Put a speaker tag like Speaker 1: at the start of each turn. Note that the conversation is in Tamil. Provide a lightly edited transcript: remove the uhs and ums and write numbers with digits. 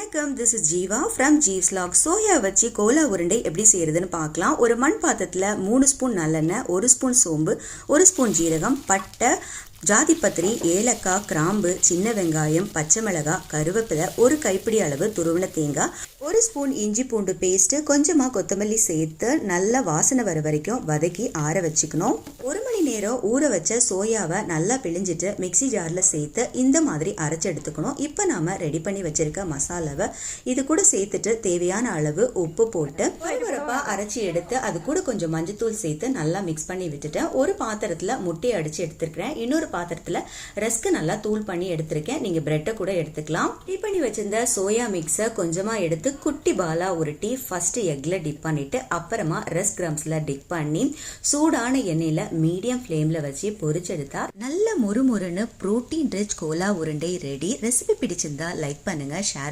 Speaker 1: வணக்கம், this is Jeeva from Jeeves vlog. Soya வச்சு கோலா உருண்டை எப்படி செய்யறதுன்னு பார்க்கலாம். ஒரு மண் பாத்திரத்தில் 3 ஸ்பூன் நல்லெண்ணெய், 1 ஸ்பூன் சோம்பு, 1 ஸ்பூன் ஜீரகம், பட்டை, ஜாதிப்பத்திரி, ஏலக்காய், கிராம்பு, சின்ன வெங்காயம், பச்சை மிளகாய், கருவேப்பிலை, ஒரு கைப்பிடி அளவு துருவின தேங்காய், 1 ஸ்பூன் இஞ்சி பூண்டு பேஸ்ட், கொஞ்சமாக கொத்தமல்லி சேர்த்து நல்லா வாசனை வர வரைக்கும் வதக்கி ஆற வச்சுக்கணும். 1 மணி நேரம் ஊற வச்ச சோயாவை நல்லா பிழிஞ்சிட்டு மிக்சி ஜாரில் சேர்த்து இந்த மாதிரி அரைச்சி எடுத்துக்கணும். இப்போ நாம ரெடி பண்ணி வச்சிருக்க மசாலாவை இது கூட சேர்த்துட்டு தேவையான அளவு உப்பு போட்டு வரப்பா அரைச்சி எடுத்து அது கூட கொஞ்சம் மஞ்சத்தூள் சேர்த்து நல்லா மிக்ஸ் பண்ணி விட்டுட்டேன். ஒரு பாத்திரத்தில் முட்டையை அடிச்சு எடுத்துருக்கிறேன். இன்னொரு பாத்திரத்துல ரஸ்க் நல்லா தூள் பண்ணி எடுத்திருக்கேன். நீங்க பிரெட்டை கூட எடுத்துக்கலாம். டிப் பண்ணி வச்சிருந்த சோயா மிக்ஸை கொஞ்சமா எடுத்து குட்டி பாலா உருட்டி ஃபர்ஸ்ட் எக்ல டிப் பண்ணிட்டு அப்புறமா ரஸ்க் கிரம்ஸ்ல டிப் பண்ணி சூடான எண்ணெயில மீடியம் ஃப்ளேம்ல வச்சு பொரிச்செடுத்தா நல்ல மொறுமொறுன்னு புரோட்டீன் ரிச் கோலா உருண்டை ரெடி. ரெசிபி பிடிச்சிருந்தா லைக் பண்ணுங்க, ஷேர்